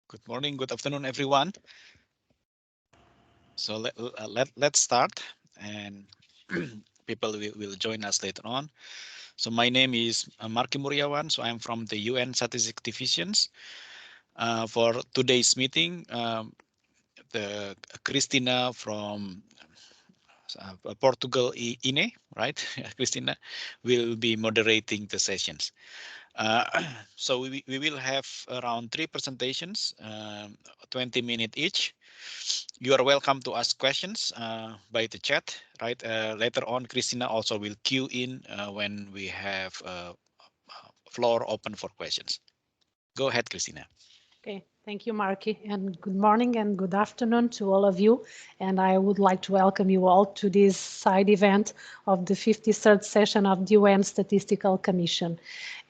Good morning, good afternoon, everyone. So let's start, and people will join us later on. So my name is Marky Muryawan. So I'm from the UN Statistics Divisions. For today's meeting, the Christina from Portugal, INE, right? Christina will be moderating the sessions. So we will have around 3 presentations, 20 minutes each. You are welcome to ask questions by the chat, right? Later on, Christina also will queue in when we have floor open for questions. Go ahead, Christina. Okay, thank you, Marky, and good morning and good afternoon to all of you. And I would like to welcome you all to this side event of the 53rd session of the UN Statistical Commission.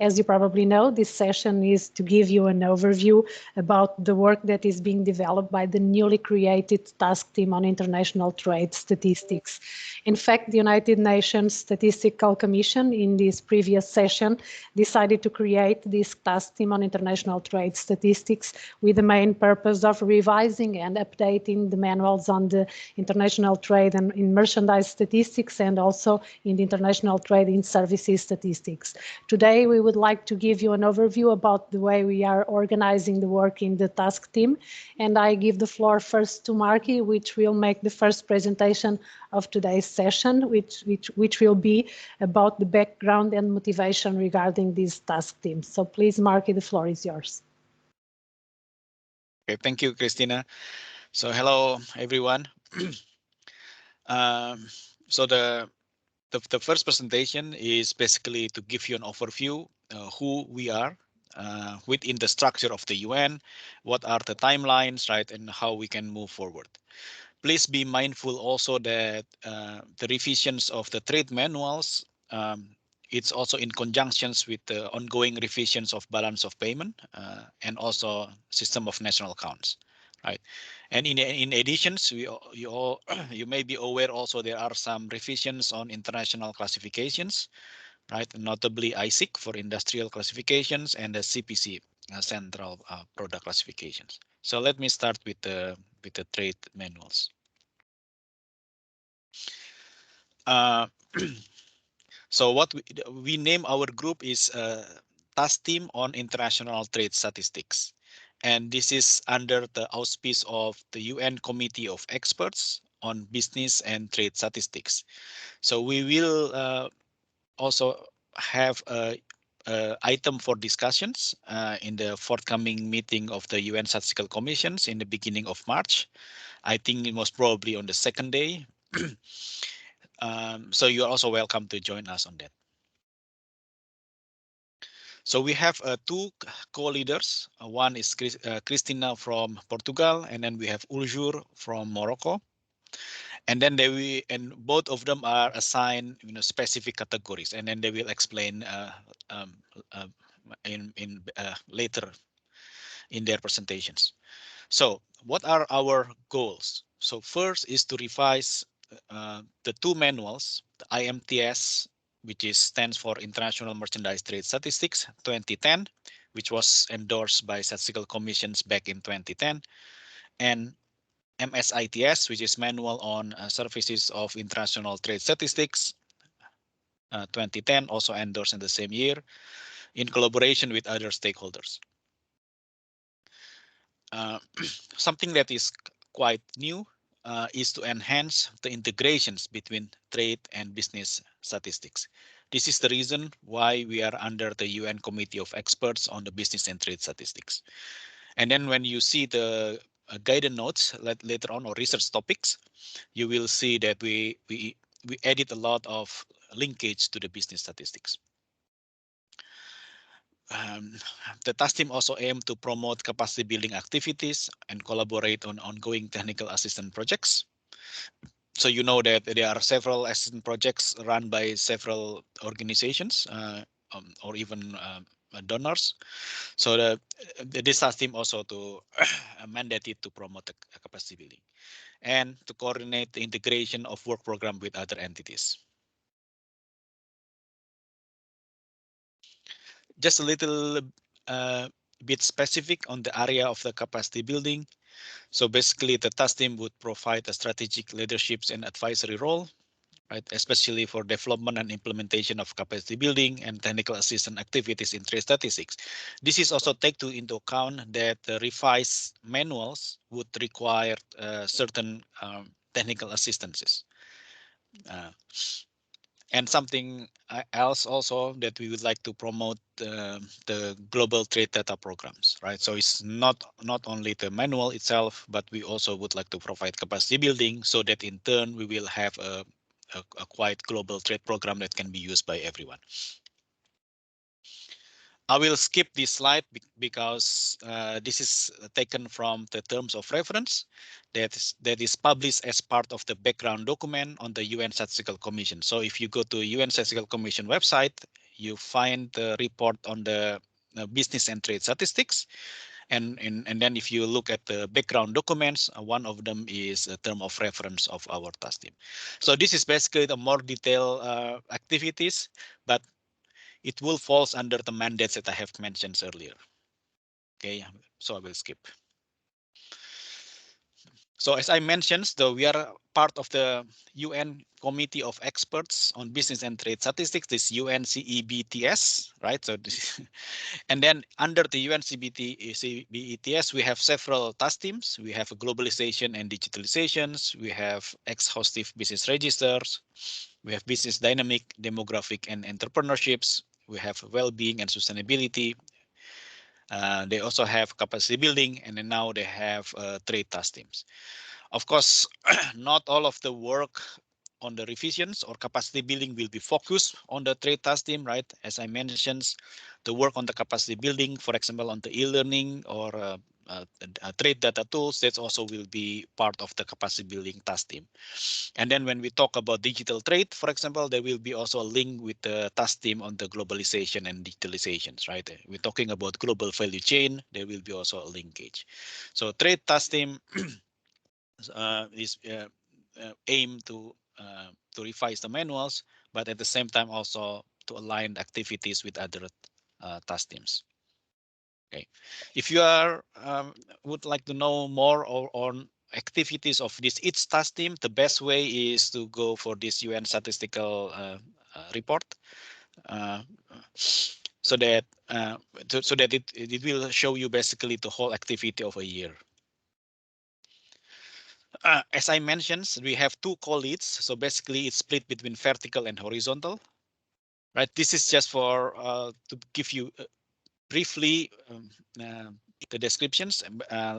As you probably know, this session is to give you an overview about the work that is being developed by the newly created Task Team on International Trade Statistics. In fact, the United Nations Statistical Commission in this previous session decided to create this Task Team on International Trade Statistics with the main purpose of revising and updating the manuals on the international trade and in merchandise statistics and also in the international trade in services statistics. Today, we would like to give you an overview about the way we are organizing the work in the task team. And I give the floor first to Marky, which will make the first presentation of today's session, which will be about the background and motivation regarding this task team. So please, Marky, the floor is yours. Okay, thank you, Christina. So hello, everyone. So the first presentation is basically to give you an overview who we are within the structure of the UN, what are the timelines, right, and how we can move forward. Please be mindful also that the revisions of the trade manuals, it's also in conjunctions with the ongoing revisions of balance of payment and also system of national accounts, right? And in additions, you may be aware also there are some revisions on international classifications, right? Notably ISIC for industrial classifications and the CPC central product classifications. So let me start with the trade manuals. So what we name our group is Task Team on International Trade Statistics. And this is under the auspice of the UN Committee of Experts on Business and Trade Statistics. So we will also have a item for discussions in the forthcoming meeting of the UN Statistical Commissions in the beginning of March. I think it was probably on the second day. So you're also welcome to join us on that. So we have two co-leaders. One is Cristina from Portugal, and then we have Uljur from Morocco. And then both of them are assigned specific categories, and then they will explain in later in their presentations. So what are our goals? So first is to revise the two manuals, the IMTS, which stands for International Merchandise Trade Statistics 2010, which was endorsed by statistical commissions back in 2010, and MSITS, which is Manual on Services of International Trade Statistics 2010, also endorsed in the same year, in collaboration with other stakeholders. Something that is quite new is to enhance the integrations between trade and business statistics. This is the reason why we are under the UN Committee of Experts on the Business and Trade Statistics. And then when you see the guidance notes later on or research topics, you will see that we edit a lot of linkage to the business statistics. The task team also aim to promote capacity building activities and collaborate on ongoing technical assistance projects. So you know that there are several assistance projects run by several organizations or even donors. So this task team also to mandated to promote the capacity building and to coordinate the integration of work program with other entities. Just a little bit specific on the area of the capacity building. So basically, the task team would provide a strategic leadership and advisory role, right, especially for development and implementation of capacity building and technical assistance activities in trade statistics. This is also take into account that the revised manuals would require certain technical assistances. Uh, and something else also that we would like to promote the global trade data programs, right? So it's not only the manual itself, but we also would like to provide capacity building so that in turn we will have a quite global trade program that can be used by everyone. I will skip this slide because this is taken from the terms of reference that is published as part of the background document on the UN Statistical Commission. So if you go to UN Statistical Commission website, you find the report on the business and trade statistics. And then if you look at the background documents, one of them is a term of reference of our task team. So this is basically the more detailed activities, but it will falls under the mandates that I have mentioned earlier. Okay, so I will skip. So as I mentioned, though we are part of the UN Committee of Experts on Business and Trade Statistics, this UNCEBTS, right? So this, and then under the UNCEBTS, we have several task teams. We have globalization and digitalizations. We have exhaustive business registers. We have business dynamic, demographic, and entrepreneurships. We have well-being and sustainability. They also have capacity building, and then now they have trade task teams. Of course, not all of the work on the revisions or capacity building will be focused on the trade task team, right? As I mentioned, the work on the capacity building, for example, on the e-learning or trade data tools, that also will be part of the capacity building task team. And then when we talk about digital trade, for example, there will be also a link with the task team on the globalization and digitalizations, right? We're talking about global value chain, there will be also a linkage. So trade task team is aim to revise the manuals, but at the same time also to align activities with other task teams. Okay, if you are would like to know more on activities of this each task team, the best way is to go for this UN statistical report, uh, so that it will show you basically the whole activity of a year. As I mentioned, we have two co-leads, so basically it's split between vertical and horizontal. Right, this is just for to give you briefly the descriptions.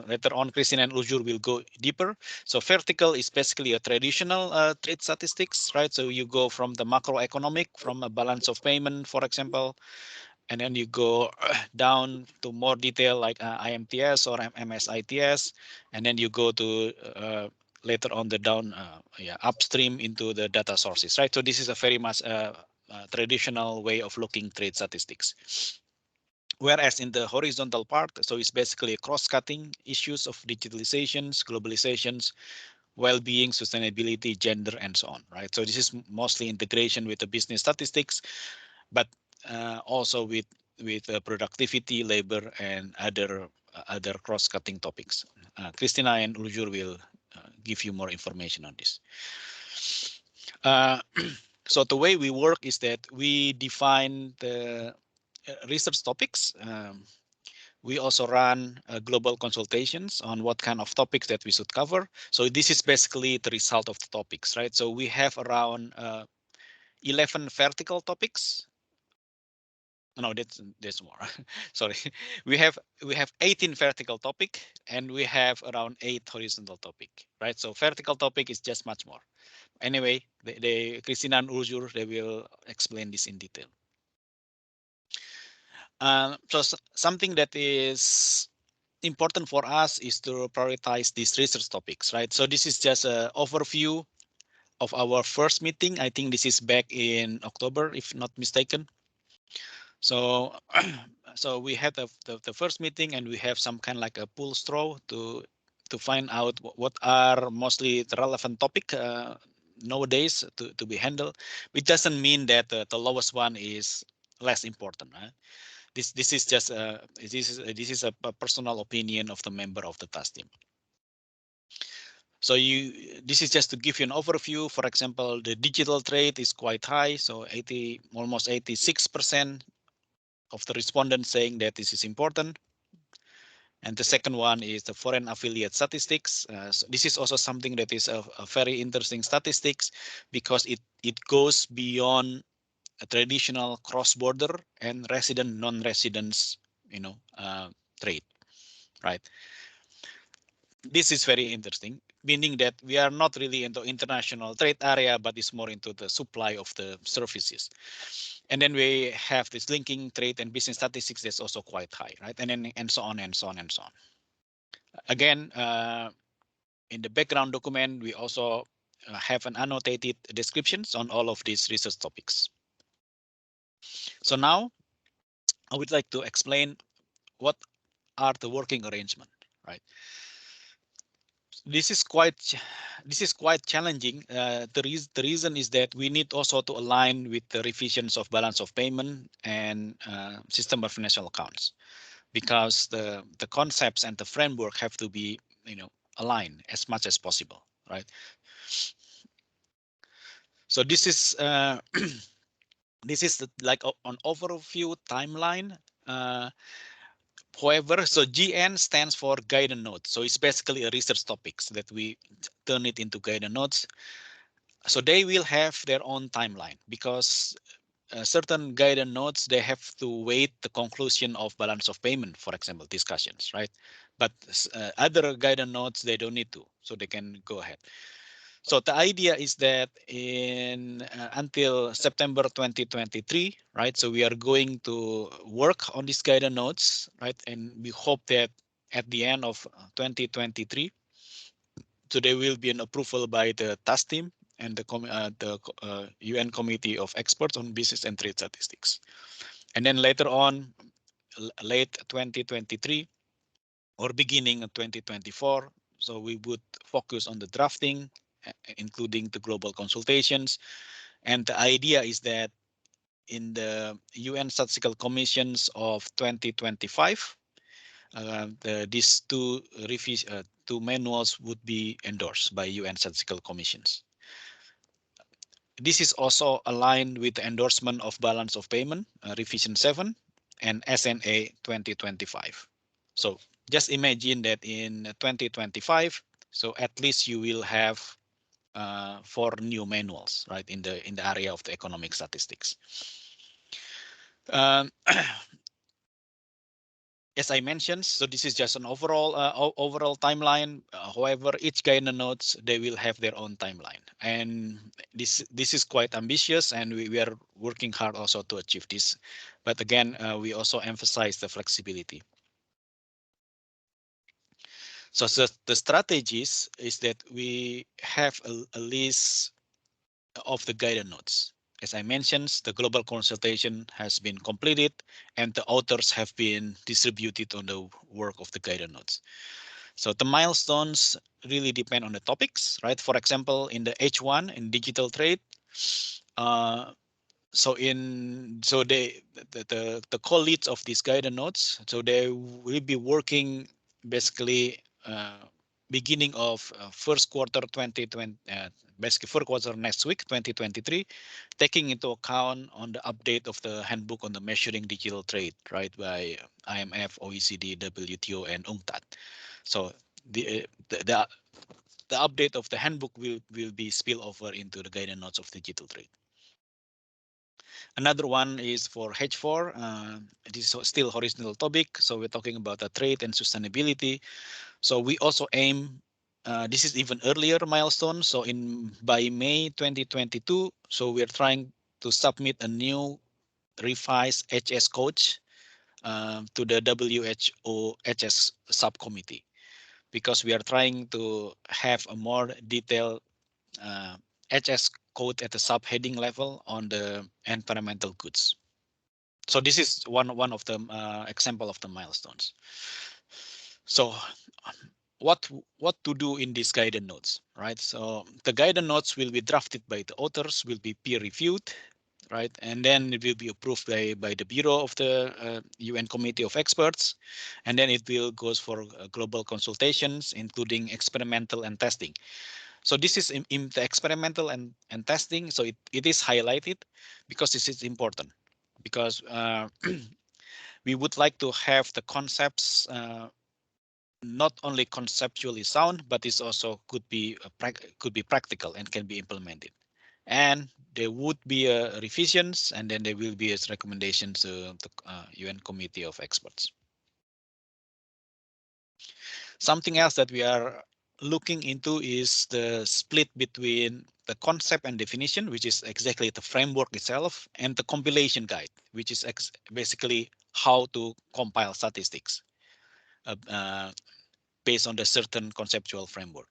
Later on, Christine and Ujur will go deeper. So vertical is basically a traditional trade statistics, right? So you go from the macroeconomic, from a balance of payment, for example, and then you go down to more detail like IMTS or MSITS, and then you go to later on the down upstream into the data sources, right? So this is a very much traditional way of looking trade statistics. Whereas in the horizontal part, so it's basically cross-cutting issues of digitalizations, globalizations, well-being, sustainability, gender, and so on, right? So this is mostly integration with the business statistics, but also with productivity, labor, and other cross-cutting topics. Christina and Ujur will give you more information on this. So the way we work is that we define the research topics. We also run global consultations on what kind of topics that we should cover. So this is basically the result of the topics, right? So we have around 11 vertical topics. No, that's more. Sorry, we have 18 vertical topic and we have around 8 horizontal topic, right? So vertical topic is just much more. Anyway, Christina and Ujur, they will explain this in detail. So something that is important for us is to prioritize these research topics, right? So this is just an overview of our first meeting. I think this is back in October, if not mistaken. So, so we had the first meeting, and we have some kind of like a pull straw to find out what are mostly the relevant topic nowadays to be handled. It doesn't mean that the lowest one is less important. Right? This is just this is a personal opinion of the member of the task team. So this is just to give you an overview. For example, the digital trade is quite high, so almost 86% of the respondents saying that this is important. And the second one is the foreign affiliate statistics. So this is also something that is a very interesting statistics because it goes beyond a traditional cross-border and resident non-residents, trade, right? This is very interesting, meaning that we are not really into international trade area, but it's more into the supply of the services. And then we have this linking trade and business statistics that's also quite high, right? And then and so on and so on and so on. Again, in the background document, we also have an annotated descriptions on all of these research topics. So now I would like to explain what are the working arrangement, right? This is quite challenging. The reason is that we need also to align with the revisions of balance of payment and system of financial accounts, because the concepts and the framework have to be aligned as much as possible, right? So this is this is like an overview timeline. However, so GN stands for guidance notes. So it's basically a research topics that we turn it into guidance notes. So they will have their own timeline because certain guidance notes, they have to wait the conclusion of balance of payment, for example, discussions, right? But other guidance notes, they don't need to, so they can go ahead. So the idea is that in until September 2023, right? So we are going to work on these guidance notes, right? And we hope that at the end of 2023, so there will be an approval by the task team and the UN Committee of Experts on Business and Trade Statistics. And then later on, late 2023 or beginning of 2024, so we would focus on the drafting, including the global consultations. And the idea is that in the UN Statistical Commissions of 2025, these two manuals would be endorsed by UN Statistical Commissions. This is also aligned with the endorsement of balance of payment, revision 7 and SNA 2025. So just imagine that in 2025, so at least you will have 4 new manuals, right, in the area of the economic statistics. As I mentioned, so this is just an overall timeline. However, each guidance notes, they will have their own timeline, and this is quite ambitious, and we are working hard also to achieve this. But again, we also emphasize the flexibility. So the strategies is that we have a list of the guidance notes. As I mentioned, the global consultation has been completed and the authors have been distributed on the work of the guidance notes. So the milestones really depend on the topics, right? For example, in the H1 in digital trade, so the co-leads of these guidance notes, so they will be working basically beginning of first quarter 2020, basically first quarter next week 2023, taking into account on the update of the handbook on the measuring digital trade, right, by IMF, OECD, WTO, and UNCTAD. So the update of the handbook will be spill over into the guidance notes of digital trade. Another one is for H4. This is still horizontal topic. So we're talking about the trade and sustainability. So we also aim, this is even earlier milestone. So by May 2022, so we're trying to submit a new revised HS code to the WHO HS subcommittee, because we are trying to have a more detailed HS code at the subheading level on the environmental goods. So this is one of the example of the milestones. So what to do in these guidance notes, right? So the guidance notes will be drafted by the authors, will be peer reviewed, right? And then it will be approved by the Bureau of the UN Committee of Experts, and then it will goes for global consultations, including experimental and testing. So this is in the experimental and testing. So it is highlighted because this is important, because we would like to have the concepts not only conceptually sound, but it also could be practical and can be implemented. And there would be revisions, and then there will be as recommendations to the UN Committee of Experts. Something else that we are looking into is the split between the concept and definition, which is exactly the framework itself, and the compilation guide, which is basically how to compile statistics based on the certain conceptual framework.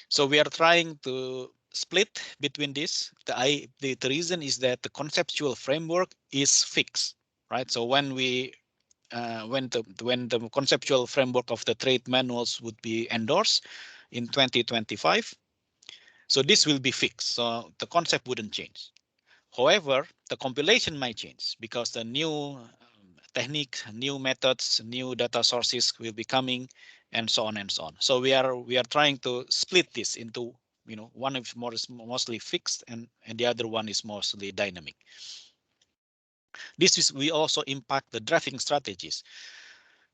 So we are trying to split between this. The reason is that the conceptual framework is fixed, right? So when the conceptual framework of the trade manuals would be endorsed in 2025, so this will be fixed. So the concept wouldn't change. However, the compilation might change because the new technique, new methods, new data sources will be coming, and so on and so on. So we are trying to split this into, one is mostly fixed, and the other one is mostly dynamic. This will also impact the drafting strategies.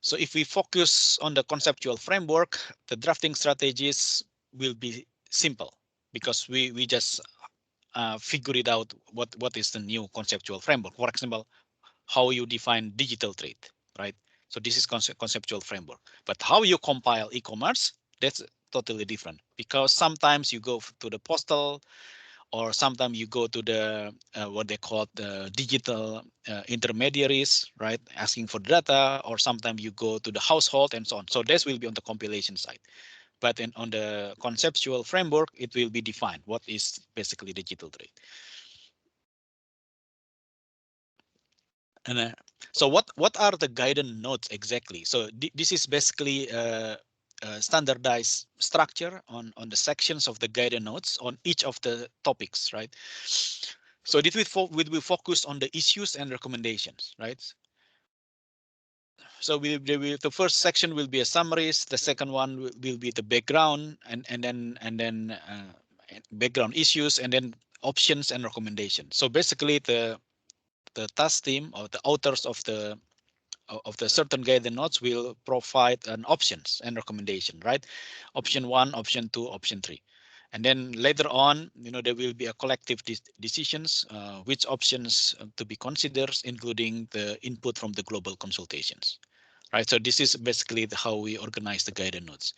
So if we focus on the conceptual framework, the drafting strategies will be simple because we just figure it out what is the new conceptual framework. For example, how you define digital trade, right? So this is conceptual framework. But how you compile e-commerce, that's totally different, because sometimes you go to the postal, or sometimes you go to the what they call the digital intermediaries, right, asking for data, or sometimes you go to the household and so on. So this will be on the compilation side. But on the conceptual framework, it will be defined what is basically digital trade. And so what are the guidance notes exactly? So this is basically a standardized structure on the sections of the guidance notes on each of the topics, right? So this will focus on the issues and recommendations, right? So the first section will be a summaries. The second one will be the background, and then background issues, and then options and recommendations. So basically the task team or the authors of the certain guidance notes will provide an options and recommendation, right? Option 1, option 2, option 3. And then later on, there will be a collective decisions, which options to be considered, including the input from the global consultations, right? So this is basically how we organize the guidance notes.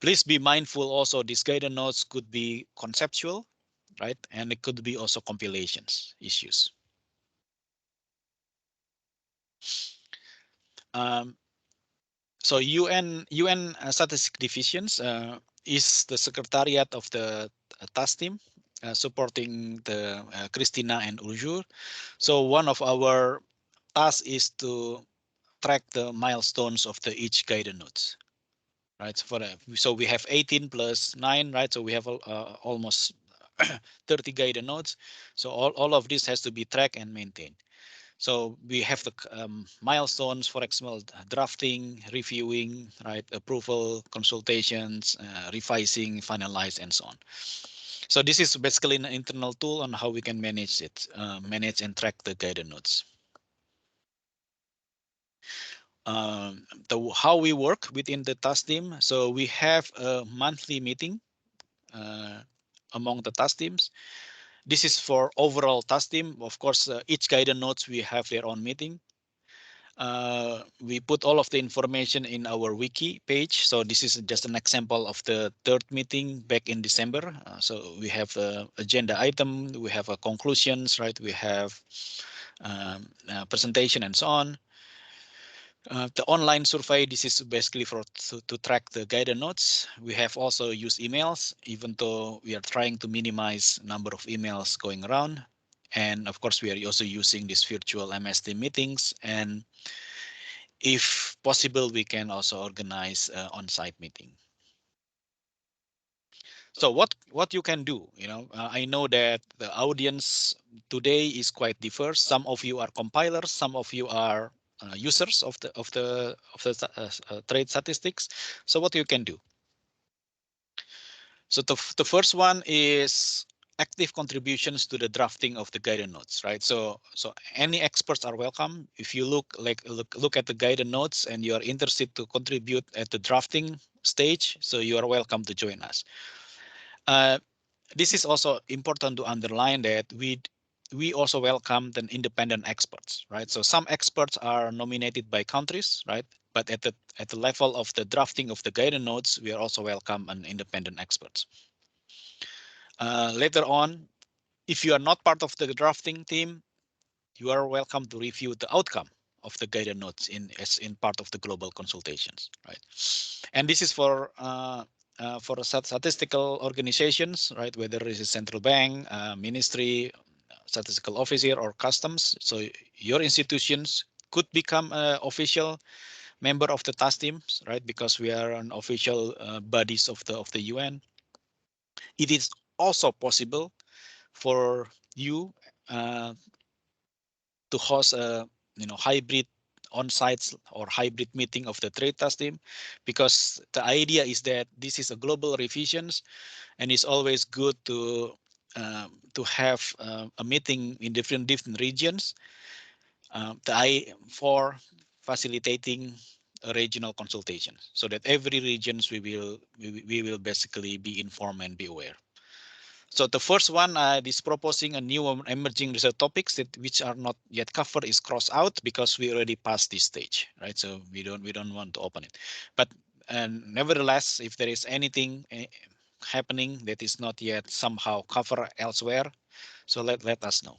Please be mindful also, these guidance notes could be conceptual, right? And it could be also compilations issues. Um, So UN Statistic Divisions is the secretariat of the task team supporting the Christina and Urjur. So one of our tasks is to track the milestones of the each guidance notes, right? So we have 18 plus 9, right? So we have almost 30 guidance notes. So all of this has to be tracked and maintained. So we have the milestones, for example, drafting, reviewing, right, approval, consultations, revising, finalize, and so on. So this is basically an internal tool on how we can manage it, manage and track the guidance notes. How we work within the task team. So we have a monthly meeting among the task teams. This is for overall task team. Of course, each guidance notes we have their own meeting. We put all of the information in our wiki page. So this is just an example of the third meeting back in December. So we have a agenda item, we have a conclusions, right? We have presentation and so on. The online survey, this is basically to track the guidance notes. We have also used emails, even though we are trying to minimize number of emails going around. And of course, we are also using these virtual MS Team meetings, and if possible, we can also organize on-site meeting. So what you can do, I know that the audience today is quite diverse. Some of you are compilers, some of you are users of the trade statistics. So what you can do? So the first one is active contributions to the drafting of the guidance notes, right? So any experts are welcome. If you look at the guidance notes and you are interested to contribute at the drafting stage, so you are welcome to join us. This is also important to underline that we also welcome the independent experts, right? So some experts are nominated by countries, right? But at the level of the drafting of the guidance notes, we are also welcome an independent experts. Later on, if you are not part of the drafting team, you are welcome to review the outcome of the guidance notes in part of the global consultations, right? And this is for statistical organizations, right? Whether it is central bank, ministry, statistical officer, or customs. So your institutions could become an official member of the task teams, right? Because we are an official bodies of the UN. It is also possible for you to host a hybrid on-site or hybrid meeting of the trade task team, because the idea is that this is a global revisions and it's always good to have a meeting in different regions for facilitating a regional consultation, so that every regions we will basically be informed and be aware. So the first one is proposing a new emerging research topics which are not yet covered is crossed out because we already passed this stage, right? So we don't want to open it. But nevertheless, if there is anything happening that is not yet somehow covered elsewhere, so let us know.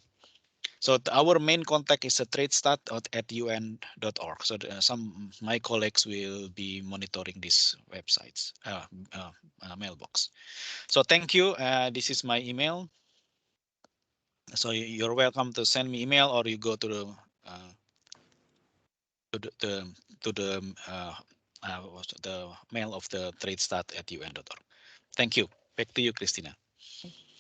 So our main contact is a tradestat at un.org. So some my colleagues will be monitoring these websites mailbox. So thank you. This is my email. So you're welcome to send me email, or you go to the mail of the tradestat at un.org. Thank you. Back to you, Christina.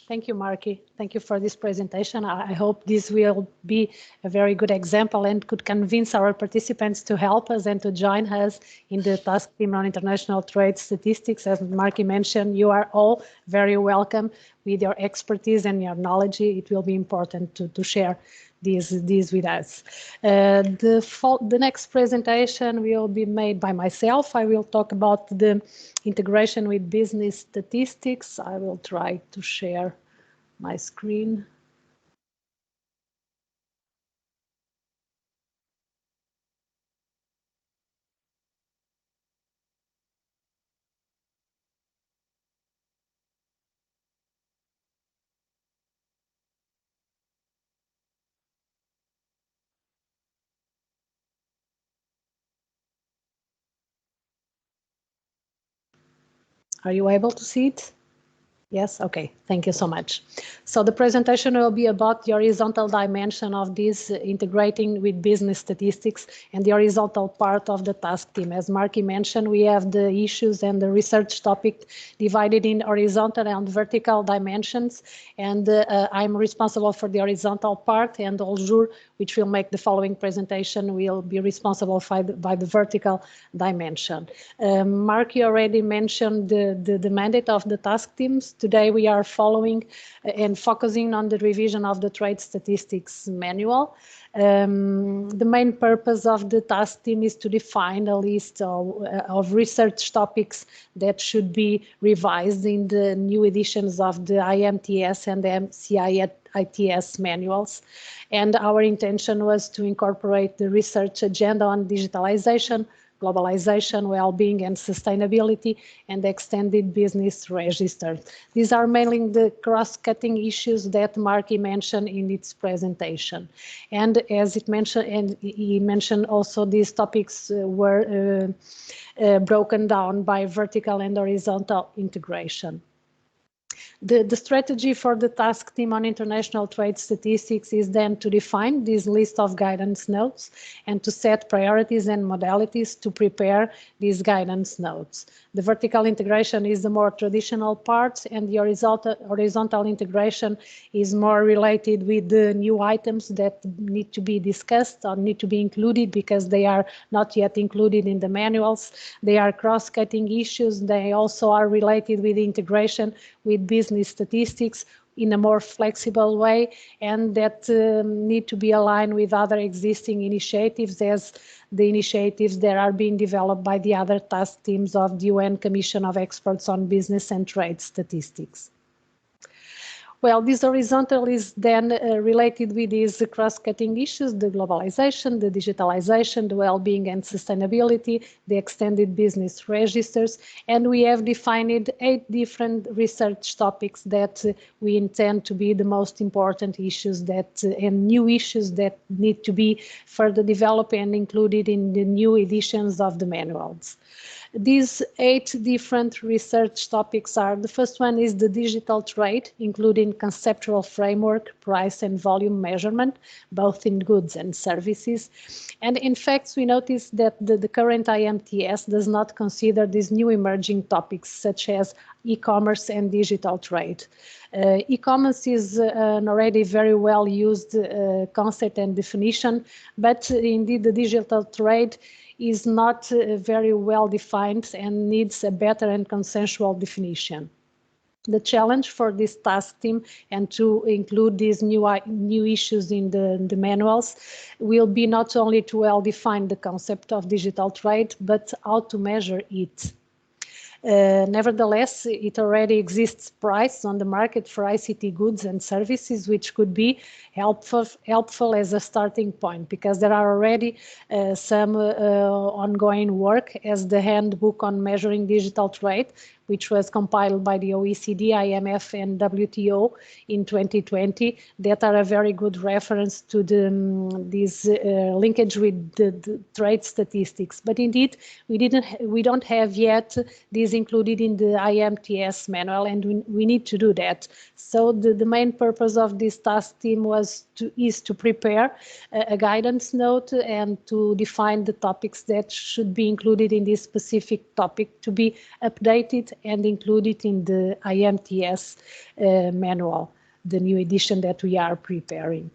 Thank you, Marky. Thank you for this presentation. I hope this will be a very good example and could convince our participants to help us and to join us in the task team on international trade statistics. As Marky mentioned, you are all very welcome with your expertise and your knowledge. It will be important to share these with us. The next presentation will be made by myself. I will talk about the integration with business statistics. I will try to share my screen. Are you able to see it? Yes, okay, thank you so much. So the presentation will be about the horizontal dimension of this integrating with business statistics and the horizontal part of the task team. As Marky mentioned, we have the issues and the research topic divided in horizontal and vertical dimensions, and I'm responsible for the horizontal part, and Oljur, which will make the following presentation, will be responsible by the vertical dimension. Marky already mentioned the mandate of the task teams. Today we are following and focusing on the revision of the trade statistics manual. The main purpose of the task team is to define a list of research topics that should be revised in the new editions of the IMTS and the SITS manuals. And our intention was to incorporate the research agenda on digitalization, globalization, well-being and sustainability, and extended business register. These are mainly the cross-cutting issues that Marky mentioned in its presentation. And as it mentioned, and he mentioned also, these topics were broken down by vertical and horizontal integration. The strategy for the task team on international trade statistics is then to define this list of guidance notes and to set priorities and modalities to prepare these guidance notes. The vertical integration is the more traditional part, and the horizontal integration is more related with the new items that need to be discussed or need to be included because they are not yet included in the manuals. They are cross-cutting issues. They also are related with integration with business statistics in a more flexible way, and that need to be aligned with other existing initiatives as the initiatives that are being developed by the other task teams of the UN Commission of Experts on Business and Trade Statistics. Well, this horizontal is then related with these cross-cutting issues, the globalization, the digitalization, the well-being and sustainability, the extended business registers, and we have defined 8 different research topics that we intend to be the most important issues that and new issues that need to be further developed and included in the new editions of the manuals. These 8 different research topics are: the first one is the digital trade, including conceptual framework, price and volume measurement, both in goods and services. And in fact, we notice that the current IMTS does not consider these new emerging topics such as e-commerce and digital trade. E-commerce is an already very well used concept and definition, but indeed the digital trade is not very well defined and needs a better and consensual definition. The challenge for this task team and to include these new issues in the manuals will be not only to well define the concept of digital trade, but how to measure it. Nevertheless, it already exists price on the market for ICT goods and services, which could be helpful as a starting point, because there are already some ongoing work as the handbook on measuring digital trade, which was compiled by the OECD, IMF and WTO in 2020, that are a very good reference to this linkage with the trade statistics. But indeed, we don't have yet this included in the IMTS manual, and we need to do that. So the main purpose of this task team is to prepare a guidance note and to define the topics that should be included in this specific topic to be updated and included in the IMTS manual, the new edition that we are preparing.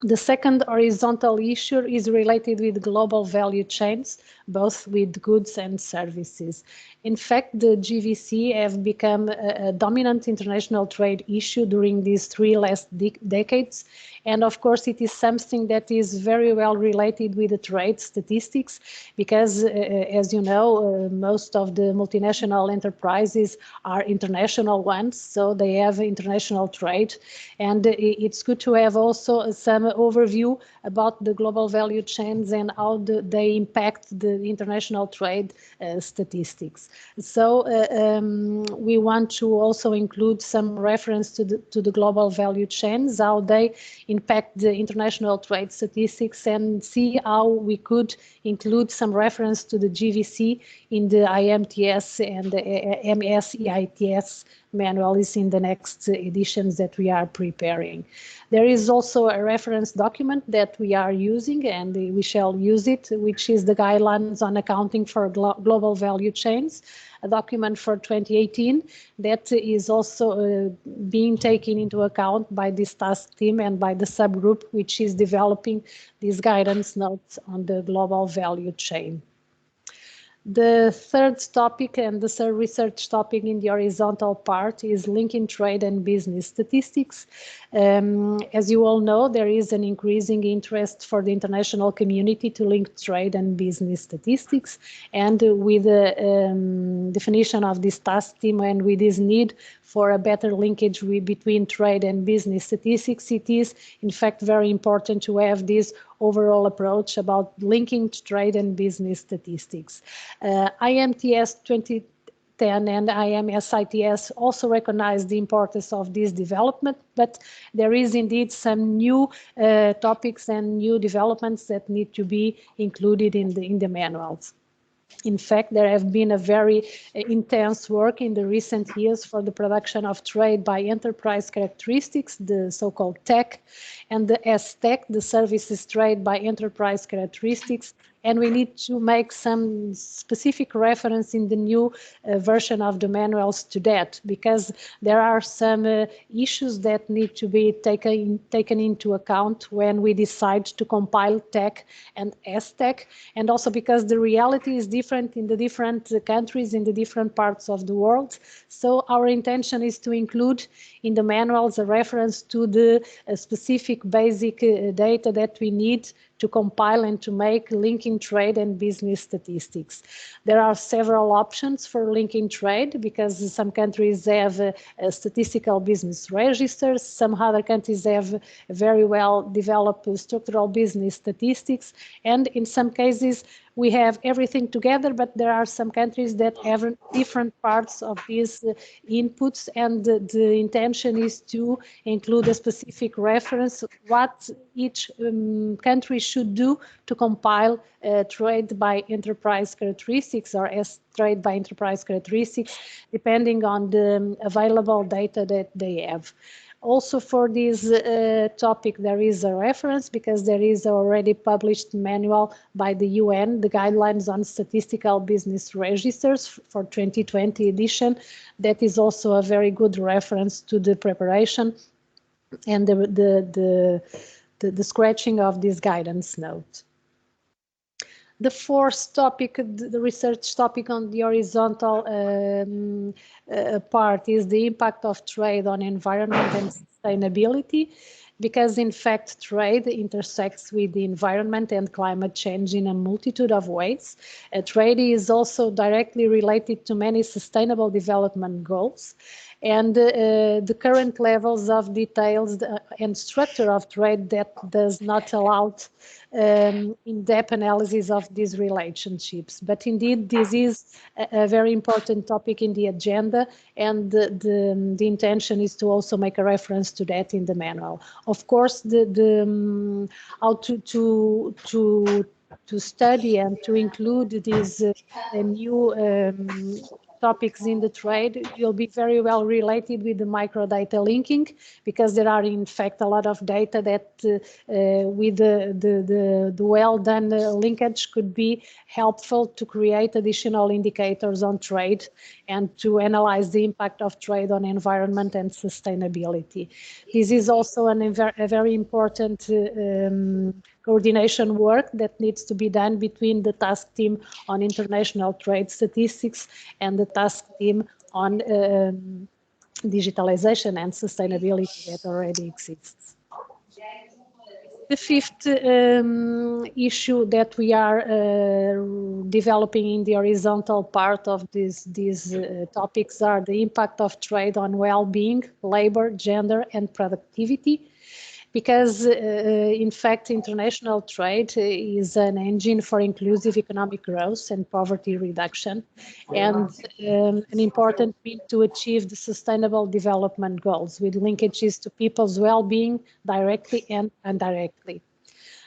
The second horizontal issue is related with global value chains, both with goods and services. In fact, the GVC have become a dominant international trade issue during these 3 last decades. And of course, it is something that is very well related with the trade statistics, because as you know, most of the multinational enterprises are international ones, so they have international trade. And it's good to have also some overview about the global value chains and how they impact the international trade statistics. So we want to also include some reference to the global value chains, how they impact the international trade statistics, and see how we could include some reference to the GVC in the IMTS and the MSEITS manuals in the next editions that we are preparing. There is also a reference document that we are using, and we shall use it, which is the guidelines on accounting for global value chains, a document for 2018 that is also being taken into account by this task team and by the subgroup which is developing these guidance notes on the global value chain. The third topic and the third research topic in the horizontal part is linking trade and business statistics. As you all know, there is an increasing interest for the international community to link trade and business statistics. And with the definition of this task team and with this need for a better linkage between trade and business statistics, it is in fact very important to have this overall approach about linking trade and business statistics. IMTS 2010 and IMSITS also recognize the importance of this development, but there is indeed some new topics and new developments that need to be included in the manuals. In fact, there have been a very intense work in the recent years for the production of trade by enterprise characteristics, the so-called TEC, and the STEC, the services trade by enterprise characteristics. And we need to make some specific reference in the new version of the manuals to that, because there are some issues that need to be taken into account when we decide to compile TEC and STEC, and also because the reality is different in the different countries, in the different parts of the world. So our intention is to include in the manuals a reference to the specific basic data that we need to compile and to make linking trade and business statistics. There are several options for linking trade, because some countries have statistical business registers, some other countries have very well developed structural business statistics, and in some cases we have everything together, but there are some countries that have different parts of these inputs, and the intention is to include a specific reference what each country should do to compile trade by enterprise characteristics, or as trade by enterprise characteristics, depending on the available data that they have. Also for this topic, there is a reference, because there is already published manual by the UN, the Guidelines on Statistical Business Registers for 2020 edition. That is also a very good reference to the preparation and the scratching of this guidance note. The fourth topic, the research topic on the horizontal part, is the impact of trade on environment and sustainability, because in fact trade intersects with the environment and climate change in a multitude of ways. Trade is also directly related to many sustainable development goals, and the current levels of details and structure of trade that does not allow in-depth analysis of these relationships. But indeed, this is a very important topic in the agenda, and the intention is to also make a reference to that in the manual. Of course, how to study and to include these new topics in the trade will be very well related with the microdata linking, because there are in fact a lot of data that with the well done linkage could be helpful to create additional indicators on trade and to analyze the impact of trade on environment and sustainability. This is also a very important coordination work that needs to be done between the task team on international trade statistics and the task team on digitalization and sustainability that already exists. The fifth issue that we are developing in the horizontal part of these topics are the impact of trade on well-being, labor, gender, and productivity. Because in fact, international trade is an engine for inclusive economic growth and poverty reduction, and an important means to achieve the sustainable development goals with linkages to people's well-being directly and indirectly.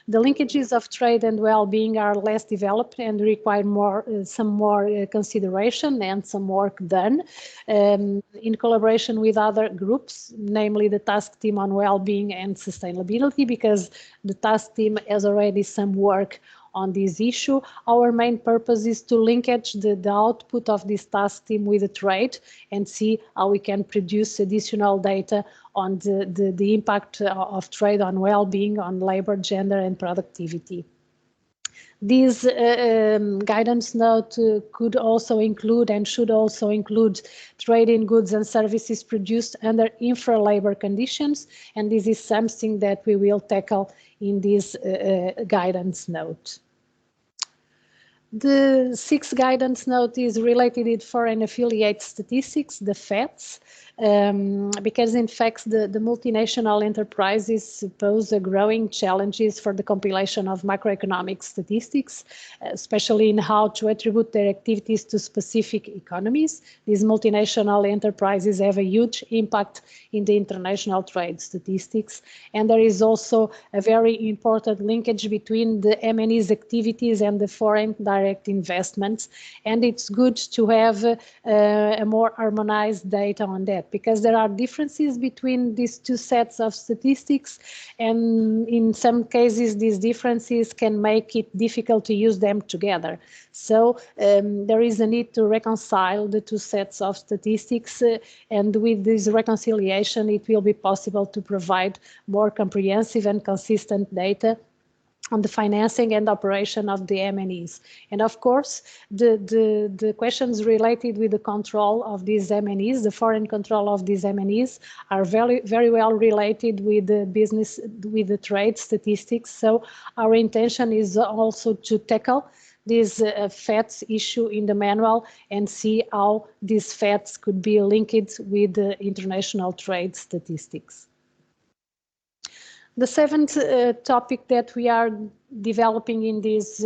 The linkages of trade and well-being are less developed and require some more consideration and some work done in collaboration with other groups, namely the task team on well-being and sustainability, because the task team has already some work on this issue. Our main purpose is to linkage the output of this task team with the trade and see how we can produce additional data on the impact of trade on well-being, on labor, gender, and productivity. This guidance note could also include and should also include trade in goods and services produced under infra-labor conditions, and this is something that we will tackle in this guidance note. The sixth guidance note is related to foreign affiliate statistics, the FATS, because in fact the multinational enterprises pose a growing challenges for the compilation of macroeconomic statistics, especially in how to attribute their activities to specific economies. These multinational enterprises have a huge impact in the international trade statistics, and there is also a very important linkage between the MNE's activities and the foreign direct direct investments, and it's good to have a more harmonized data on that, because there are differences between these two sets of statistics, and in some cases these differences can make it difficult to use them together. So there is a need to reconcile the two sets of statistics, and with this reconciliation it will be possible to provide more comprehensive and consistent data on the financing and operation of the M&Es. And of course, the questions related with the control of these M&Es, the foreign control of these M&Es, are very, very well related with the business, with the trade statistics. So our intention is also to tackle this FATS issue in the manual and see how these FATS could be linked with the international trade statistics. The seventh topic that we are developing in this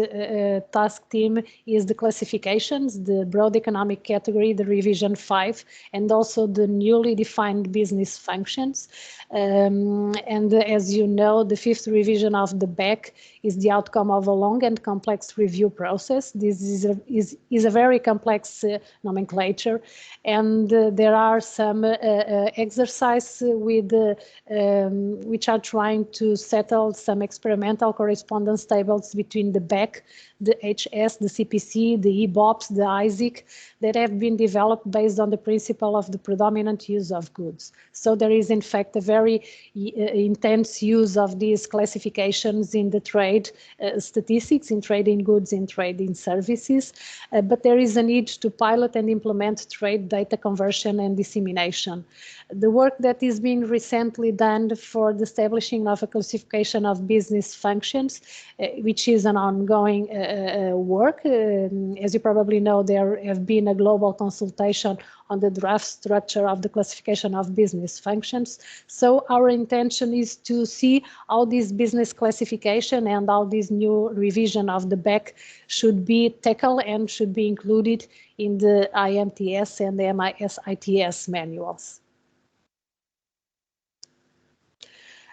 task team is the classifications, the broad economic category, the revision 5, and also the newly defined business functions. And as you know, the 5th revision of the BEC is the outcome of a long and complex review process. This is a very complex nomenclature, and there are some exercises with which are trying to settle some experimental correspondence tables between the BEC, the HS, the CPC, the EBOPS, the ISIC, that have been developed based on the principle of the predominant use of goods. So there is in fact a very intense use of these classifications in the trade statistics, in trade in goods, in trade in services, but there is a need to pilot and implement trade data conversion and dissemination. The work that is being recently done for the establishing of a classification of business functions, which is an ongoing work. As you probably know, there have been a global consultation on the draft structure of the classification of business functions. So our intention is to see how this business classification and how this new revision of the BEC should be tackled and should be included in the IMTS and the SITS manuals.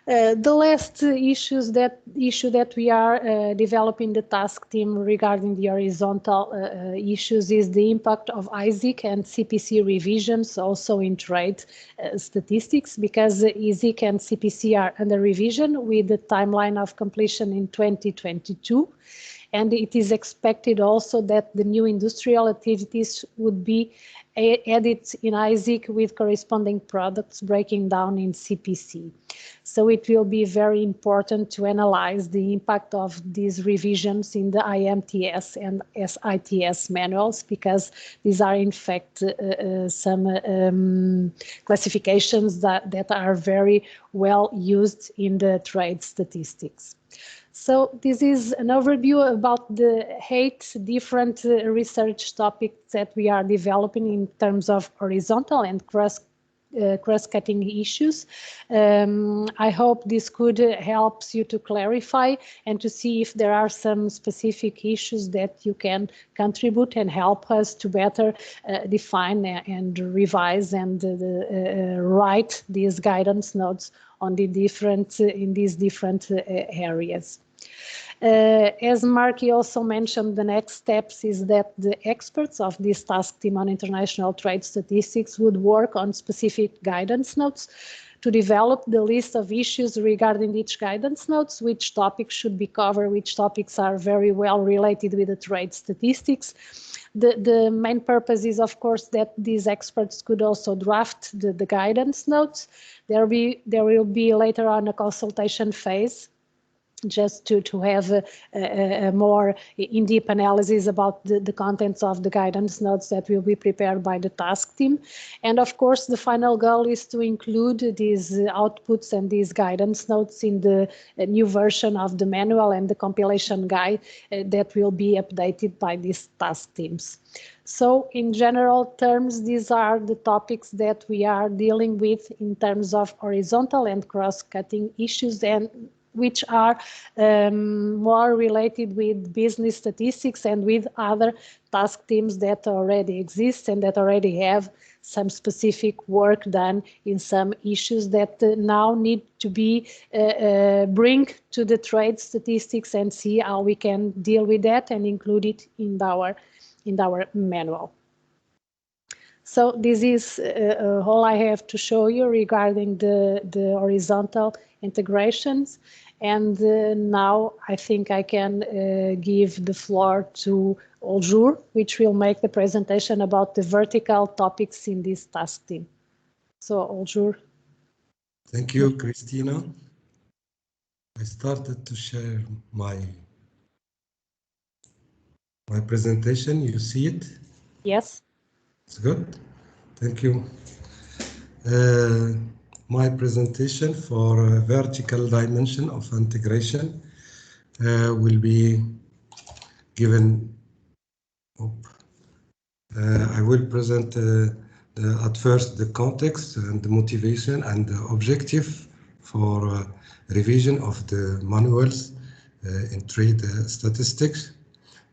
The last issue that we are developing the task team regarding the horizontal issues is the impact of ISIC and CPC revisions also in trade statistics, because ISIC and CPC are under revision with the timeline of completion in 2022. And it is expected also that the new industrial activities would be added in ISIC with corresponding products breaking down in CPC. So it will be very important to analyze the impact of these revisions in the IMTS and SITS manuals, because these are in fact some classifications that are very well used in the trade statistics. So this is an overview about the 8 different research topics that we are developing in terms of horizontal and cross-cutting issues. I hope this could help you to clarify and to see if there are some specific issues that you can contribute and help us to better define and revise and write these guidance notes on the different in these different areas. As Marky also mentioned, the next steps is that the experts of this task team on international trade statistics would work on specific guidance notes to develop the list of issues regarding each guidance notes, which topics should be covered, which topics are very well related with the trade statistics. The main purpose is, of course, that these experts could also draft the guidance notes. There will be later on a consultation phase, just to have a more in-depth analysis about the contents of the guidance notes that will be prepared by the task team. And of course, the final goal is to include these outputs and these guidance notes in the new version of the manual and the compilation guide that will be updated by these task teams. So in general terms, these are the topics that we are dealing with in terms of horizontal and cross-cutting issues, and which are more related with business statistics and with other task teams that already exist and that already have some specific work done in some issues that now need to be bring to the trade statistics and see how we can deal with that and include it in our manual. So this is all I have to show you regarding the horizontal integrations. And now I think I can give the floor to Oljur, which will make the presentation about the vertical topics in this task team. So Oljur. Thank you, Christina. I started to share my presentation. You see it? Yes. It's good. Thank you. My presentation for vertical dimension of integration will be given. I will present at first the context and the motivation and the objective for revision of the manuals in trade statistics,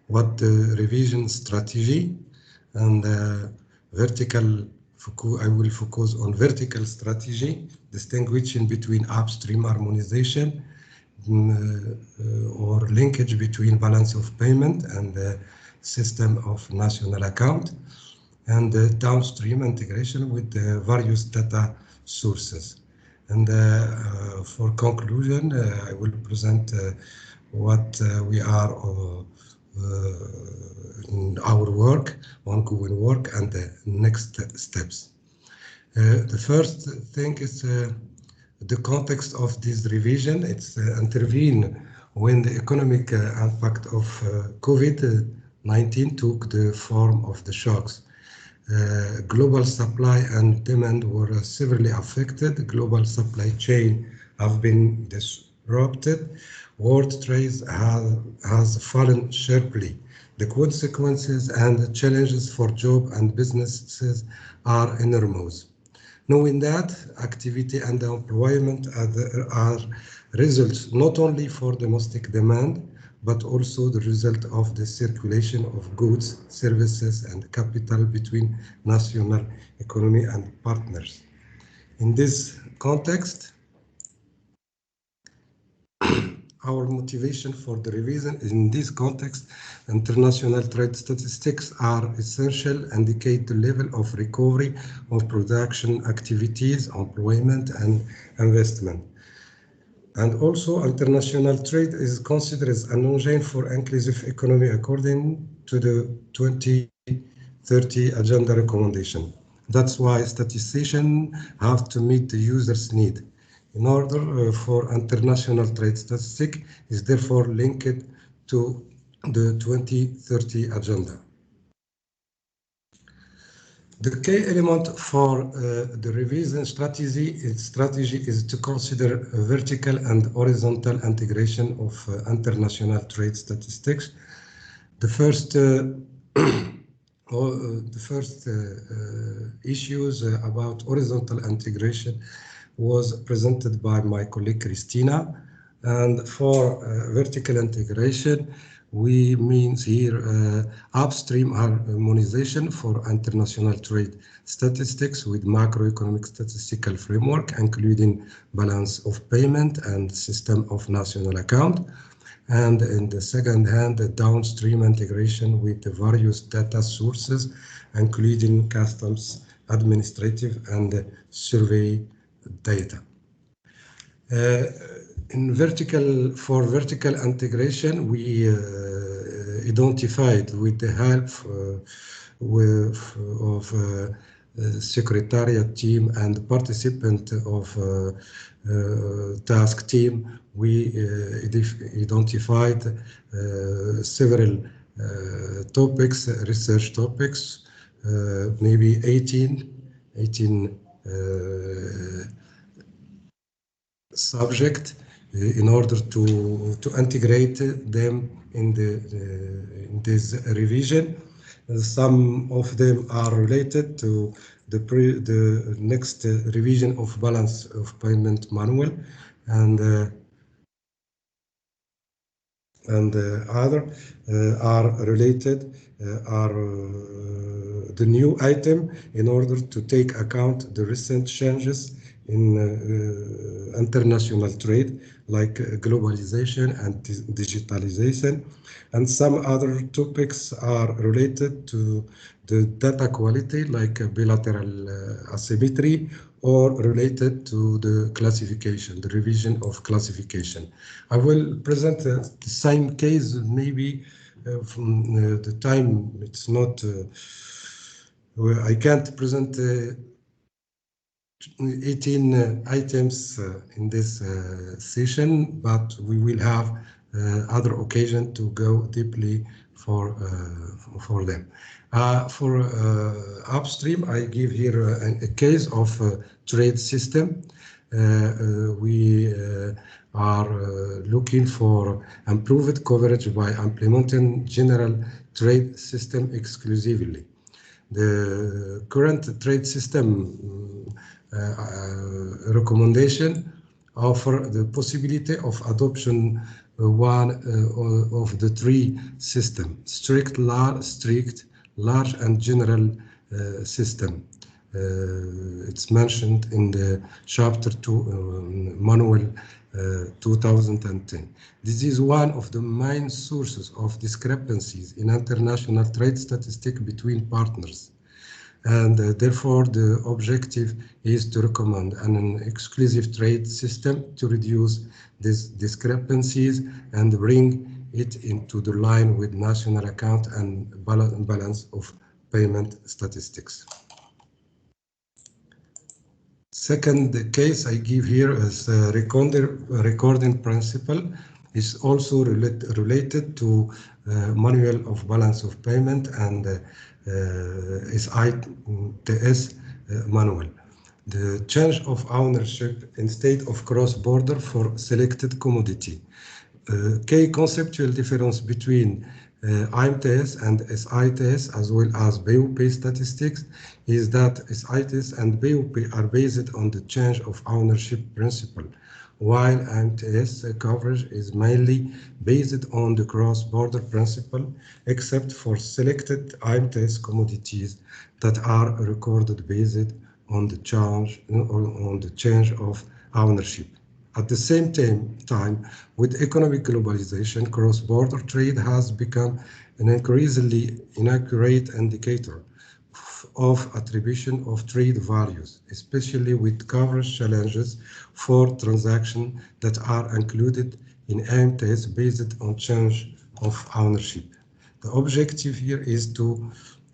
what the revision strategy and vertical. I will focus on vertical strategy, distinguishing between upstream harmonization or linkage between balance of payment and the system of national account, and the downstream integration with the various data sources. And for conclusion, I will present what we are in our work, ongoing work, and the next steps. The first thing is the context of this revision. It's intervene when the economic impact of COVID-19 took the form of the shocks. Global supply and demand were severely affected. Global supply chain have been disrupted. World trade has fallen sharply. The consequences and the challenges for job and businesses are enormous. Knowing that, activity and employment are results not only for domestic demand, but also the result of the circulation of goods, services, and capital between national economy and partners. In this context, our motivation for the revision in this context, international trade statistics are essential, indicate the level of recovery of production activities, employment, and investment. And also, international trade is considered as an engine for inclusive economy according to the 2030 Agenda recommendation. That's why statisticians have to meet the user's need. In order for international trade statistics is therefore linked to the 2030 Agenda. The key element for the revision strategy is to consider vertical and horizontal integration of international trade statistics. The first issues about horizontal integration was presented by my colleague Christina, and for vertical integration we means here upstream harmonization for international trade statistics with macroeconomic statistical framework, including balance of payment and system of national account. And in the second hand, the downstream integration with the various data sources, including customs, administrative, and survey data. For vertical integration, we identified with the help of secretariat team and participant of task team, we identified several topics, research topics, maybe 18 subject in order to integrate them in this revision. Some of them are related to the next revision of balance of payment manual, and and other are related are the new item in order to take account the recent changes in international trade like globalization and digitalization, and some other topics are related to the data quality like bilateral asymmetry or related to the classification, the revision of classification. I will present the same case, maybe from the time it's not, I can't present 18 items in this session, but we will have other occasion to go deeply for them. For upstream, I give here a case of trade system. We are looking for improved coverage by implementing general trade system exclusively. The current trade system recommendation offer the possibility of adoption one of the three systems: strict, large, and general system. It's mentioned in the chapter 2 manual 2010. This is one of the main sources of discrepancies in international trade statistics between partners. And therefore, the objective is to recommend an exclusive trade system to reduce these discrepancies and bring it into the line with national account and balance of payment statistics. Second case I give here is recording principle is also related to manual of balance of payment and SITS manual. The change of ownership instead of cross-border for selected commodity. Key conceptual difference between IMTS and SITS as well as BOP statistics is that SITS and BOP are based on the change of ownership principle, while IMTS coverage is mainly based on the cross-border principle, except for selected IMTS commodities that are recorded based on the change of ownership. At the same time, with economic globalization, cross-border trade has become an increasingly inaccurate indicator of attribution of trade values, especially with coverage challenges for transactions that are included in IMTS based on change of ownership. The objective here is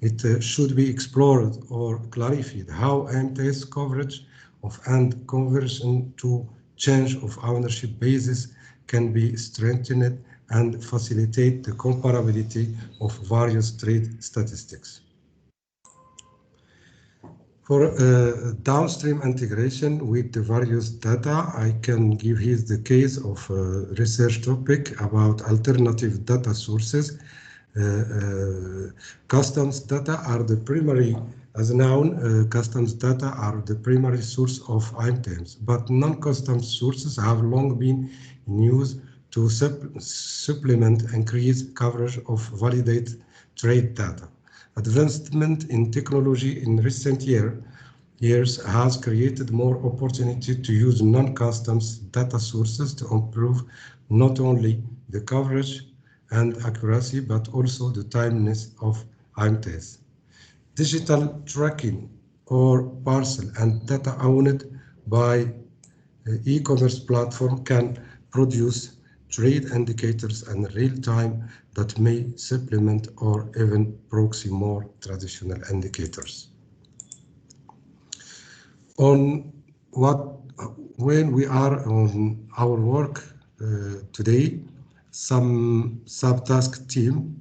it should be explored or clarified how IMTS coverage of and conversion to change of ownership basis can be strengthened and facilitate the comparability of various trade statistics. For downstream integration with the various data, I can give here the case of a research topic about alternative data sources. Customs data are the primary, as known, customs data are the primary source of items, but non-customs sources have long been in use to supplement increased coverage of validate trade data. Advancement in technology in recent years has created more opportunity to use non-customs data sources to improve not only the coverage and accuracy, but also the timeliness of IMTS. Digital tracking or parcel and data owned by e-commerce platform can produce trade indicators in real time that may supplement or even proxy more traditional indicators. When we are on our work today, some subtask team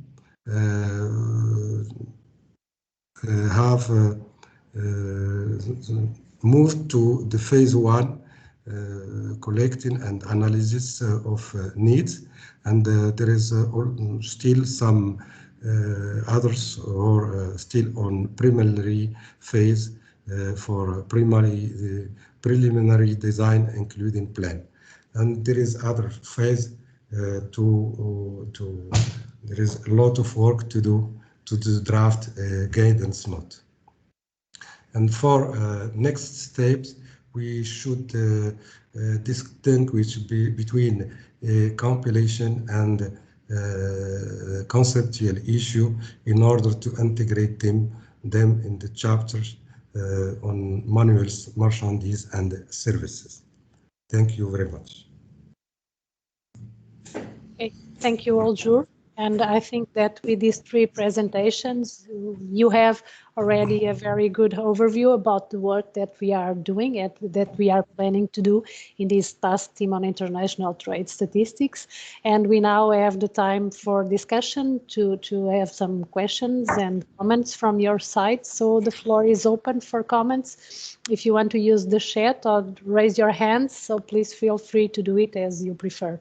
have moved to the phase 1 collecting and analysis of needs, and there is still some others who are still on preliminary phase for preliminary design including plan, and there is other phase there is a lot of work to do to draft guidance note. And for next steps, we should distinguish between compilation and conceptual issue in order to integrate them in the chapters on manuals, merchandise, and services. Thank you very much. Okay, thank you all, Jur. And I think that with these three presentations, you have already a very good overview about the work that we are doing and that we are planning to do in this task team on international trade statistics. And we now have the time for discussion to have some questions and comments from your side. So the floor is open for comments. If you want to use the chat or raise your hands, so please feel free to do it as you prefer.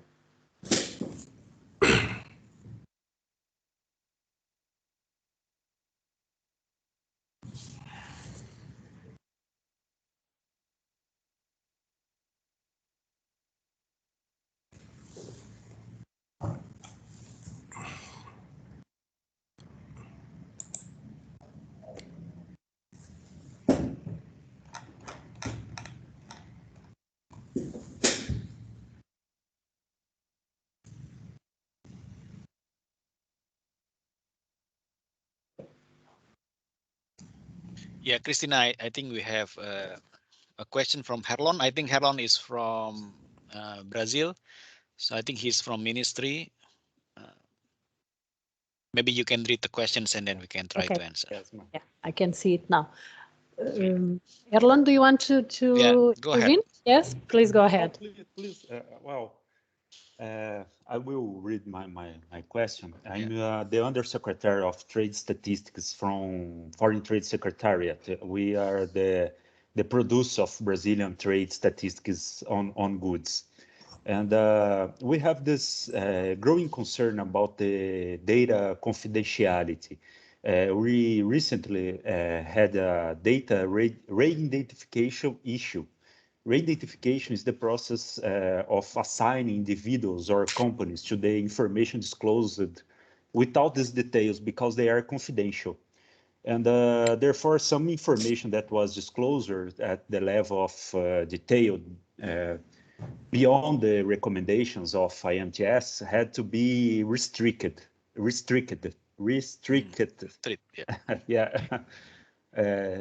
Yeah, Christina, I think we have a question from Herlon. I think Herlon is from Brazil. So I think he's from ministry. Maybe you can read the questions and then we can try to answer. Yes, yeah, I can see it now. Erlon, do you want to go ahead. Yes, please go ahead. Please, I will read my question. I'm the Undersecretary of Trade Statistics from Foreign Trade Secretariat. We are the producer of Brazilian trade statistics on goods. And we have this growing concern about the data confidentiality. We recently had a data re-identification issue. Re-identification is the process of assigning individuals or companies to the information disclosed without these details because they are confidential. And therefore, some information that was disclosed at the level of detail beyond the recommendations of IMTS had to be restricted. Yeah.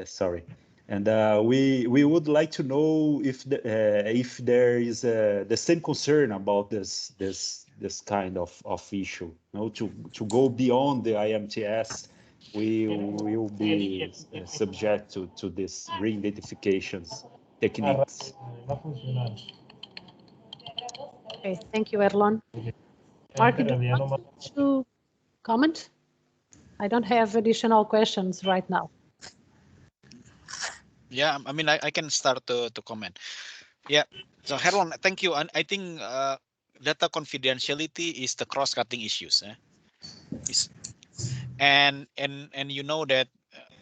Sorry. And we would like to know if there is the same concern about this kind of issue. You know, to go beyond the IMTS, we will be subject to this re-identifications techniques. Okay, thank you, Erlon. Mark, do you want to comment? I don't have additional questions right now. Yeah, I mean, I can start to comment. Yeah, so Herlon, thank you. And I think data confidentiality is the cross-cutting issues. And you know that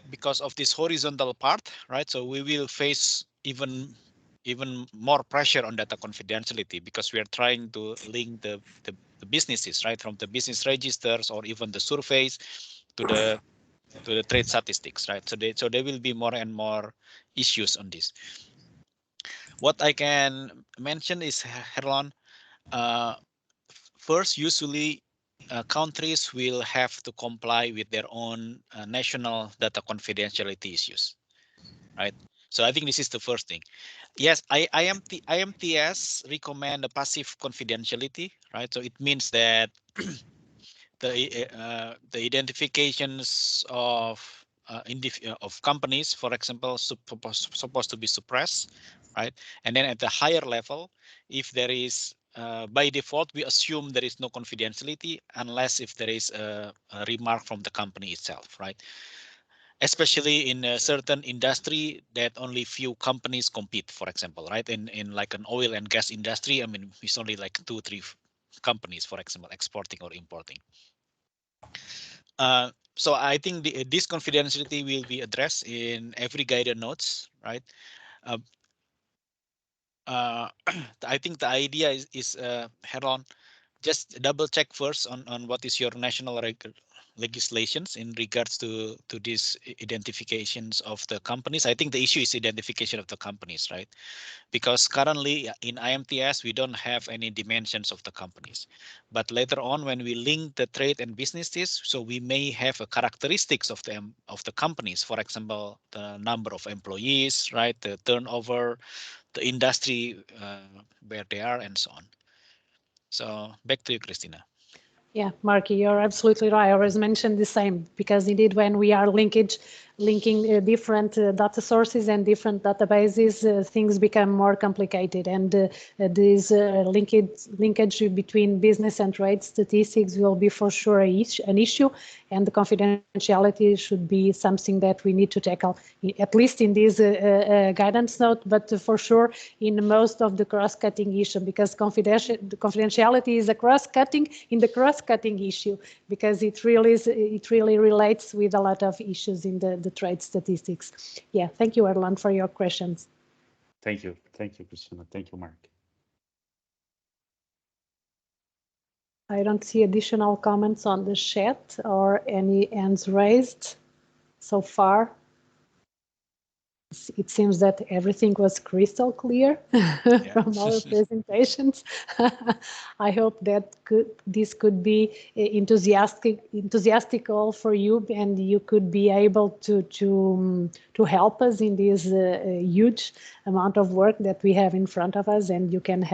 because of this horizontal part, right? So we will face even more pressure on data confidentiality because we are trying to link the businesses, right, from the business registers or even the surveys to the trade statistics, right? So there will be more and more issues on this. What I can mention is, Herlon, first, usually countries will have to comply with their own national data confidentiality issues, right? So I think this is the first thing. Yes, IMTS recommend a passive confidentiality, right? So it means that the identifications of companies, for example, supposed to be suppressed, right? And then at the higher level, if there is by default, we assume there is no confidentiality unless if there is a remark from the company itself, right? Especially in a certain industry that only few companies compete, for example, right? In like an oil and gas industry, I mean, it's only like 2-3 companies, for example, exporting or importing. So I think this confidentiality will be addressed in every guidance notes, right? I think the idea is Heron, just double check first on what is your national legislations in regards to these identifications of the companies. I think the issue is identification of the companies, right? Because currently in IMTS we don't have any dimensions of the companies, but later on when we link the trade and businesses, so we may have a characteristics of the companies, for example the number of employees, right, the turnover, the industry where they are, and so on. So back to you, Christina. Yeah, Marky, you're absolutely right. I was mentioned the same, because indeed when we are linking different data sources and different databases, things become more complicated, and this linkage between business and trade statistics will be for sure an issue, and the confidentiality should be something that we need to tackle, at least in this guidance note, but for sure in most of the cross-cutting issue, because confidentiality is a cross-cutting in the cross-cutting issue, because it really relates with a lot of issues in the trade statistics. Yeah, thank you, Erlan, for your questions. Thank you, Christina. Thank you, Mark. I don't see additional comments on the chat or any hands raised so far. It seems that everything was crystal clear from our presentations. I hope that this could be enthusiastical for you, and you could be able to help us in this huge amount of work that we have in front of us, and you could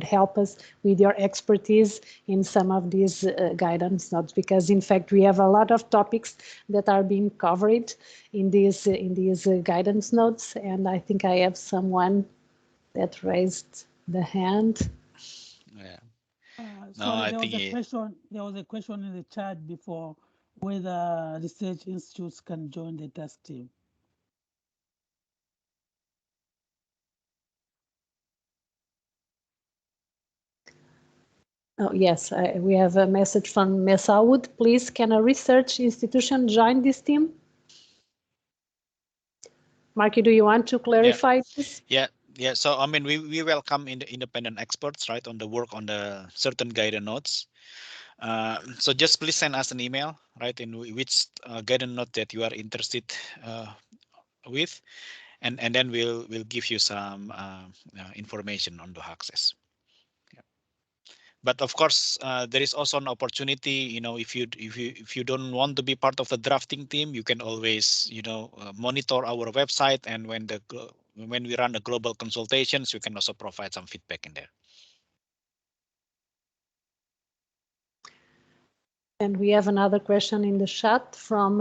help us with your expertise in some of these guidance notes, because in fact we have a lot of topics that are being covered in these guidance notes, and I think I have someone that raised the hand. Yeah. Sorry, there was a question in the chat before whether research institutes can join the task team. Oh, yes, we have a message from Mesaoud. Please, can a research institution join this team? Marky, do you want to clarify this? Yeah. So I mean, we welcome independent experts, right, on the work on the certain guidance notes. So just please send us an email, right, in which guidance note that you are interested with, and then we'll give you some information on the access. But of course, there is also an opportunity. If you don't want to be part of the drafting team, you can always monitor our website, and when we run the global consultations, you can also provide some feedback in there. And we have another question in the chat from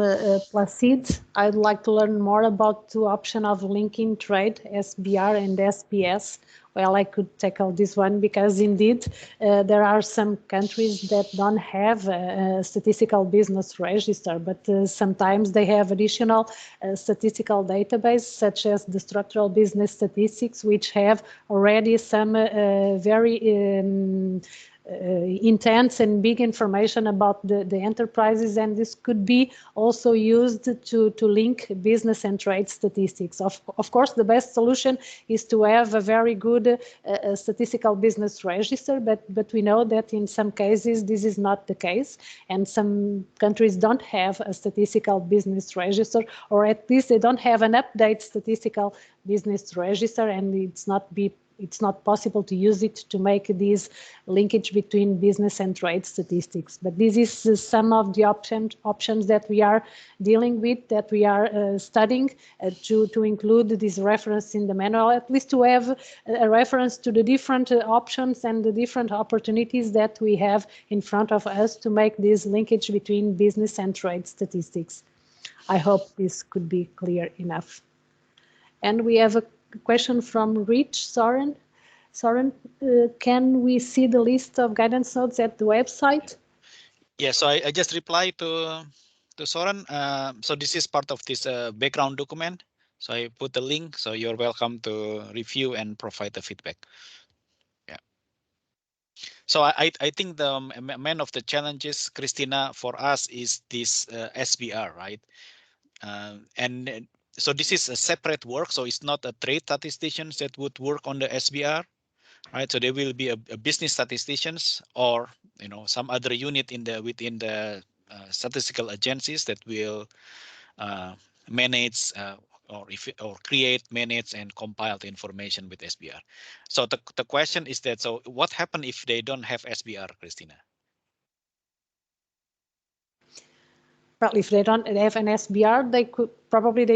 Placid. I'd like to learn more about the option of linking trade, SBR and SPS. Well, I could tackle this one, because indeed there are some countries that don't have a statistical business register, but sometimes they have additional statistical database, such as the structural business statistics, which have already some very intense and big information about the enterprises, and this could be also used to link business and trade statistics. Of course, the best solution is to have a very good statistical business register, but we know that in some cases this is not the case, and some countries don't have a statistical business register, or at least they don't have an update statistical business register, and it's not possible to use it to make this linkage between business and trade statistics. But this is some of the options that we are dealing with, that we are studying to include this reference in the manual, at least to have a reference to the different options and the different opportunities that we have in front of us to make this linkage between business and trade statistics. I hope this could be clear enough. And we have a question from Rich Soren. Soren, can we see the list of guidance notes at the website? Yeah, so I just replied to Soren. So this is part of this background document. So I put the link, so you're welcome to review and provide the feedback. Yeah. So I think the main of the challenges, Christina, for us is this SBR, right? And so this is a separate work, so it's not a trade statisticians that would work on the SBR, right? So there will be a business statisticians or some other unit within the statistical agencies that will manage or create, manage, and compile the information with SBR. So the question is that, so what happens if they don't have SBR, Christina? Well, if they don't have an SBR, they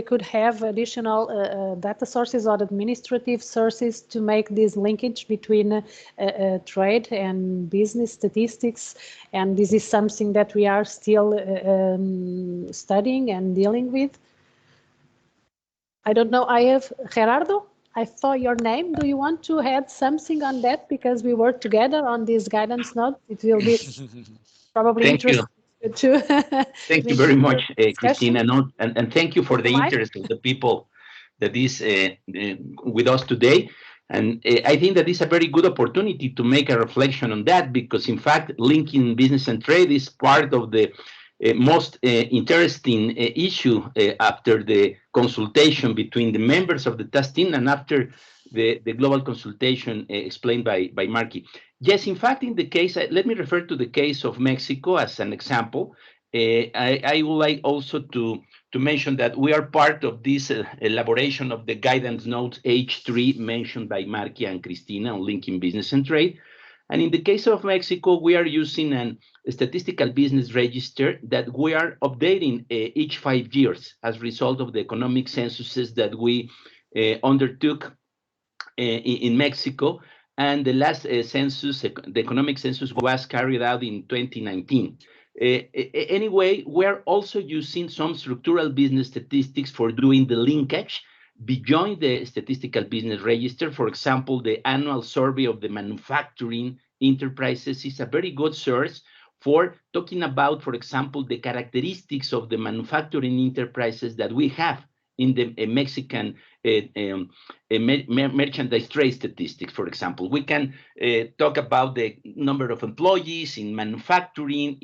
could have additional data sources or administrative sources to make this linkage between trade and business statistics. And this is something that we are still studying and dealing with. I don't know. I have Gerardo. I saw your name. Do you want to add something on that? Because we work together on this guidance note. It will be probably Thank interesting to Thank you very much, Christina, discussion. and thank you for the interest of the people that is with us today. And I think that is a very good opportunity to make a reflection on that, because in fact, linking business and trade is part of the most interesting issue after the consultation between the members of the task team and after the global consultation explained by Marky. Yes, in fact, in the case, let me refer to the case of Mexico as an example. I would like also to mention that we are part of this elaboration of the guidance notes H3 mentioned by Marky and Cristina on linking business and trade. And in the case of Mexico, we are using a statistical business register that we are updating each 5 years as a result of the economic censuses that we undertook in Mexico. And the last census, the economic census, was carried out in 2019. Anyway, we're also using some structural business statistics for doing the linkage beyond the statistical business register. For example, the annual survey of the manufacturing enterprises is a very good source for talking about, for example, the characteristics of the manufacturing enterprises that we have in the Mexican merchandise trade statistics. For example, we can talk about the number of employees in manufacturing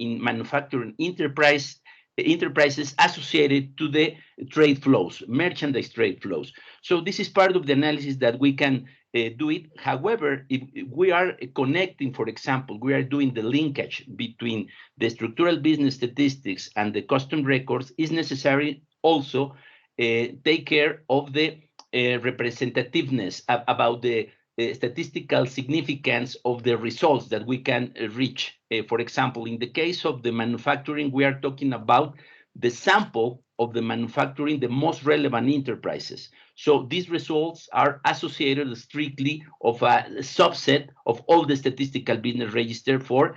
enterprises associated to the trade flows, merchandise trade flows. So this is part of the analysis that we can do it. However, if we are connecting, for example, we are doing the linkage between the structural business statistics and the custom records, is necessary also take care of the representativeness about the statistical significance of the results that we can reach. For example, in the case of the manufacturing, we are talking about the sample of the manufacturing, the most relevant enterprises. So these results are associated strictly of a subset of all the statistical business register for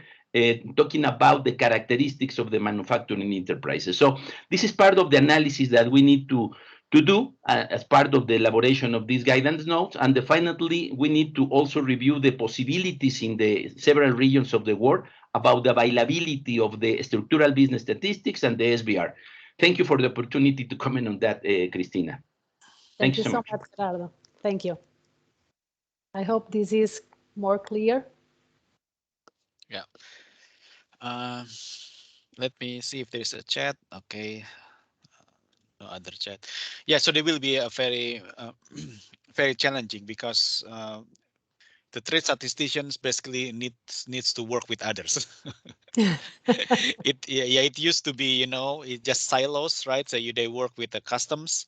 talking about the characteristics of the manufacturing enterprises. So this is part of the analysis that we need to do as part of the elaboration of these guidance notes. And finally, we need to also review the possibilities in the several regions of the world about the availability of the structural business statistics and the SBR. Thank you for the opportunity to comment on that, Cristina. Thank you so much, Gerardo. Thank you. I hope this is more clear. Yeah. Let me see if there's a chat. Okay. No other chat. Yeah, so there will be a very very challenging, because the trade statisticians basically needs to work with others. It used to be, it just silos, right? So they work with the customs,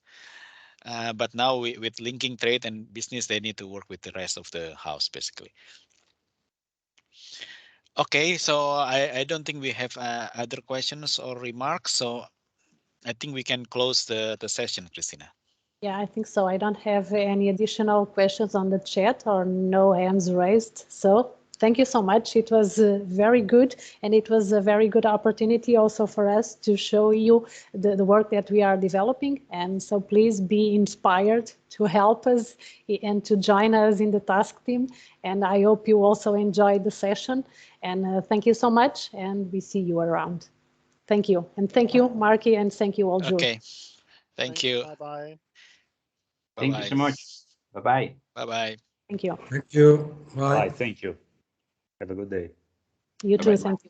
but now with linking trade and business, they need to work with the rest of the house basically. Okay, so I don't think we have other questions or remarks, so I think we can close the session, Christina. Yeah, I think so. I don't have any additional questions on the chat or no hands raised. So thank you so much. It was very good, and it was a very good opportunity also for us to show you the work that we are developing. And so please be inspired to help us and to join us in the task team. And I hope you also enjoyed the session. And thank you so much, and we see you around. Thank you. And thank you, Marky, and thank you all, Jules. Okay. Thank you. Bye-bye. Thank you so much. Bye-bye. Bye-bye. Thank you. Thank you. Bye. Thank you. Have a good day. You too. Thank you.